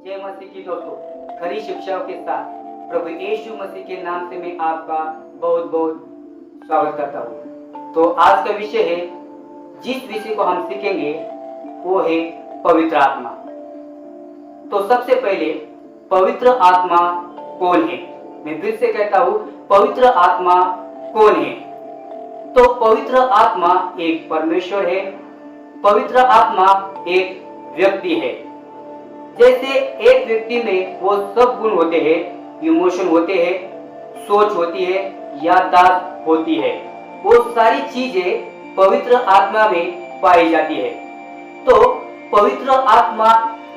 जय मसीह की दोस्तों, खरी शिक्षाओं के साथ प्रभु यीशु मसीह के नाम से मैं आपका बहुत बहुत स्वागत करता हूँ। तो आज का विषय है, जिस विषय को हम सीखेंगे वो है पवित्र आत्मा। तो सबसे पहले पवित्र आत्मा कौन है? मैं फिर से कहता हूँ, पवित्र आत्मा कौन है? तो पवित्र आत्मा एक परमेश्वर है। पवित्र आत्मा एक व्यक्ति है। जैसे एक व्यक्ति में वो सब गुण होते हैं, इमोशन होते हैं, सोच होती है, याददाश्त होती है, वो सारी चीजें पवित्र आत्मा में पाई जाती है। तो पवित्र आत्मा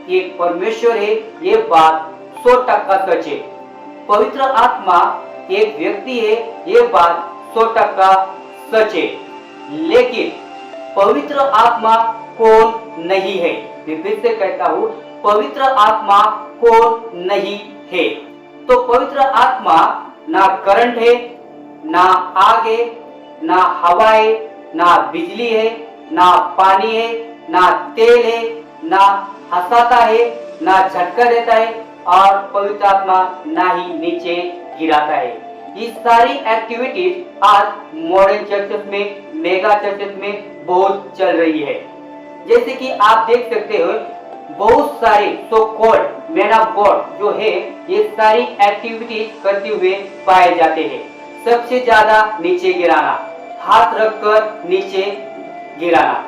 एक परमेश्वर है, ये बात 100% सच है। पवित्र आत्मा एक व्यक्ति है, ये बात 100% सच है। लेकिन पवित्र आत्मा कौन नहीं है? मैं फिर से कहता हूँ, पवित्र आत्मा कौन नहीं है? तो पवित्र आत्मा ना करंट है, ना आग है, ना हवा है, ना बिजली है, ना पानी है, ना तेल है, ना हंसाता है, ना झटका देता है, और पवित्र आत्मा ना ही नीचे गिराता है। ये सारी एक्टिविटीज आज मॉडर्न चर्चेस में, मेगा चर्चेस में बहुत चल रही है। जैसे कि आप देख सकते हो, बहुत सारे so called man of God जो है, ये सारी एक्टिविटीज करते हुए पाए जाते हैं। सबसे ज्यादा नीचे गिराना, हाथ रखकर नीचे गिराना।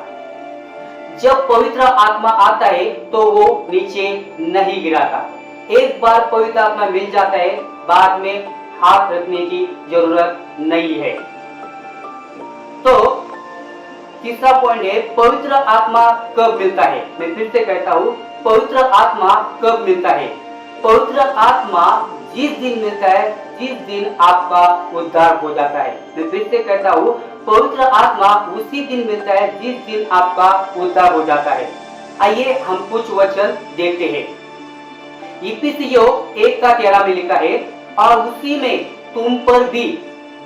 जब पवित्र आत्मा आता है तो वो नीचे नहीं गिराता। एक बार पवित्र आत्मा मिल जाता है, बाद में हाथ रखने की जरूरत नहीं है। तो तीसरा पॉइंट है, पवित्र आत्मा कब मिलता है? मैं फिर से कहता हूँ, पवित्र आत्मा कब मिलता है? पवित्र आत्मा जिस दिन मिलता है, जिस दिन आपका उद्धार हो जाता है। मैं फिर से कहता हूँ, पवित्र आत्मा उसी दिन मिलता है जिस दिन आपका उद्धार हो जाता है। आइए हम कुछ वचन देखते हैं। इफिसियों 1:13 में लिखा है, और उसी में तुम पर भी,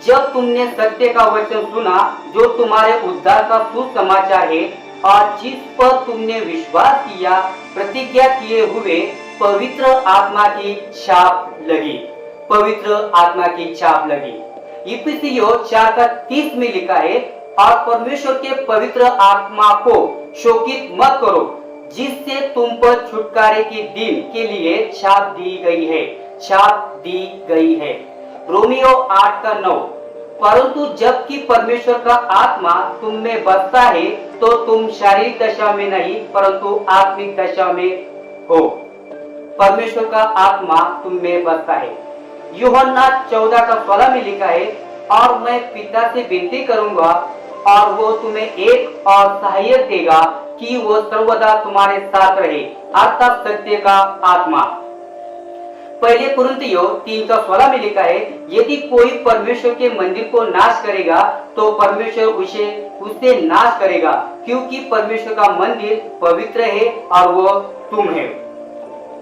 जब तुमने सत्य का वचन सुना जो तुम्हारे उद्धार का सुसमाचार है, और जिस पर तुमने विश्वास किया, प्रतिज्ञा किए हुए पवित्र आत्मा की छाप लगी। पवित्र आत्मा की छाप लगी। इफिसियों 4:30 में लिखा है, और परमेश्वर के पवित्र आत्मा को शोकित मत करो, जिससे तुम पर छुटकारे के दिन के लिए छाप दी गई है। छाप दी गई है। रोमियो 8:9, परंतु जबकि परमेश्वर का आत्मा तुम में बसता है, तो तुम शारीरिक दशा में नहीं परंतु आत्मिक दशा में हो। परमेश्वर का आत्मा तुम में बसता है। यूहन्ना 14:16 में लिखा है, और मैं पिता से विनती करूंगा, और वो तुम्हें एक और सहायक देगा कि वो सर्वदा तुम्हारे साथ रहे, अर्थात सत्य का आत्मा। पहले कुरिन्थियों 3:16 में लिखा है, यदि कोई परमेश्वर के मंदिर को नाश करेगा तो परमेश्वर उसे नाश करेगा, क्योंकि परमेश्वर का मंदिर पवित्र है और वो तुम है।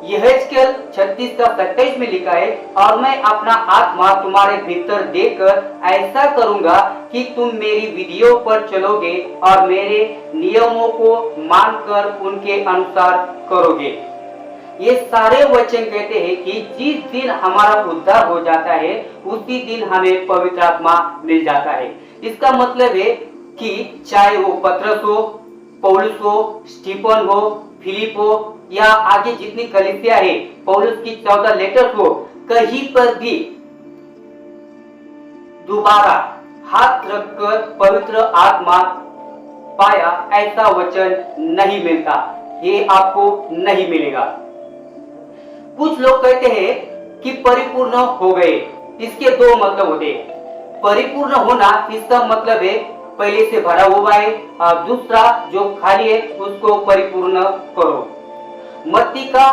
यहेजकेल 36:27 में लिखा है, और मैं अपना आत्मा तुम्हारे भीतर देकर ऐसा करूंगा कि तुम मेरी विधियों पर चलोगे और मेरे नियमों को मानकर उनके अनुसार करोगे। ये सारे वचन कहते हैं कि जिस दिन हमारा उद्धार हो जाता है, उसी दिन हमें पवित्र आत्मा मिल जाता है। इसका मतलब है कि चाहे वो पतरस हो, पौलुस हो, स्टीफन हो, फिलिप हो, या आगे जितनी कलीसिया है, पौलुस की 14 लेटर हो, कहीं पर भी दोबारा हाथ रखकर पवित्र आत्मा पाया, ऐसा वचन नहीं मिलता। ये आपको नहीं मिलेगा। कुछ लोग कहते हैं कि परिपूर्ण हो गए। इसके दो मतलब होते हैं। परिपूर्ण होना, इसका मतलब है पहले से भरा हुआ है, और दूसरा जो खाली है उसको परिपूर्ण करो। मत्ती का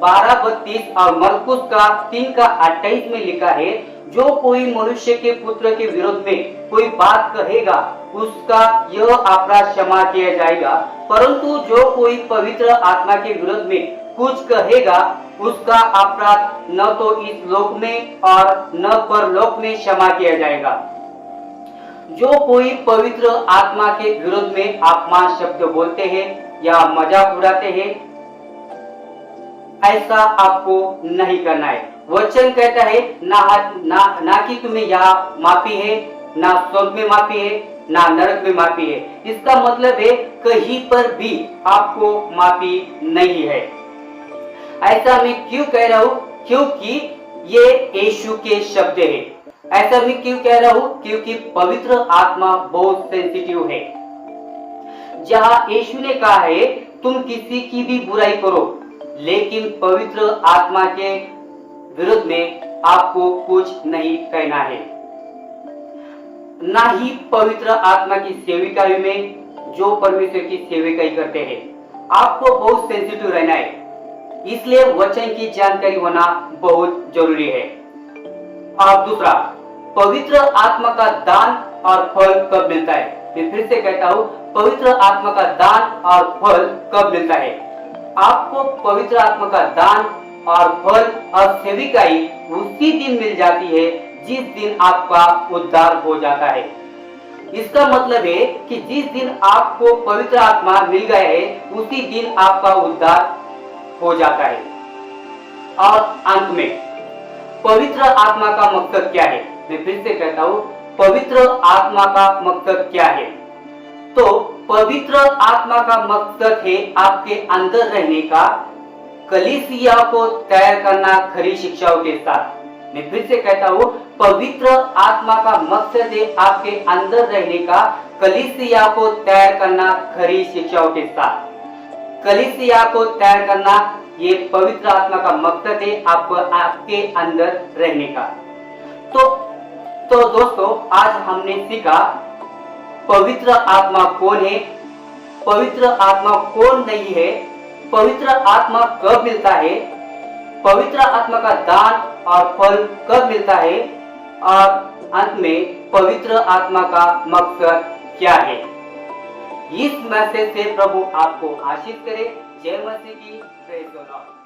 12:32 और मरकुस का 3:28 में लिखा है, जो कोई मनुष्य के पुत्र के विरोध में कोई बात कहेगा, उसका यह अपराध क्षमा किया जाएगा, परंतु जो कोई पवित्र आत्मा के विरोध में कुछ कहेगा, उसका अपराध न तो इस लोक में और न परलोक में क्षमा किया जाएगा। जो कोई पवित्र आत्मा के विरोध में अपमान शब्द बोलते हैं या मजाक उड़ाते हैं, ऐसा आपको नहीं करना है। वचन कहता है ना कि तुम्हें यहाँ माफी है, ना स्वर्ग में माफी है, ना नरक में माफी है। इसका मतलब है कहीं पर भी आपको माफी नहीं है। ऐसा मैं क्यों कह रहा हूं? क्योंकि ये यीशु के शब्द है। ऐसा मैं क्यों कह रहा हूं? क्योंकि पवित्र आत्मा बहुत सेंसिटिव है। जहां यीशु ने कहा है तुम किसी की भी बुराई करो, लेकिन पवित्र आत्मा के विरुद्ध में आपको कुछ नहीं कहना है। ना ही पवित्र आत्मा की सेविकाई में जो परमेश्वर की सेविकाई करते हैं। आपको बहुत सेंसिटिव रहना है, इसलिए वचन की जानकारी होना बहुत जरूरी है। और दूसरा, पवित्र आत्मा का दान और फल कब मिलता है? मैं फिर से कहता हूं, पवित्र आत्मा का दान और फल कब मिलता है? आपको पवित्र आत्मा का दान और फल और सेविकाई उसी दिन मिल जाती है जिस दिन आपका उद्धार हो जाता है। इसका मतलब है कि जिस दिन आपको पवित्र आत्मा मिल गया है उसी दिन आपका उद्धार हो जाता है। और अंत में पवित्र आत्मा का मकसद क्या है? मैं फिर से कहता हूं, पवित्र आत्मा का मकसद क्या है? तो पवित्र आत्मा का मकसद है आपके अंदर रहने का, कलीसिया को तैयार करना खरी शिक्षाओं के साथ। मैं फिर से कहता हूं, पवित्र आत्मा का मकसद है आपके अंदर रहने का, कलीसिया को तैयार करना खरी शिक्षाओं के साथ। कलीसिया को तैयार करना, ये पवित्र आत्मा का मकसद है आपके अंदर रहने का। तो दोस्तों, आज हमने सीखा पवित्र आत्मा कौन है, पवित्र आत्मा कौन नहीं है, पवित्र आत्मा कब मिलता है, पवित्र आत्मा का दान और फल कब मिलता है, और अंत में पवित्र आत्मा का मकसद क्या है। इस मैसेज से प्रभु आपको आशीष करे। जय मसीह की। Praise the Lord.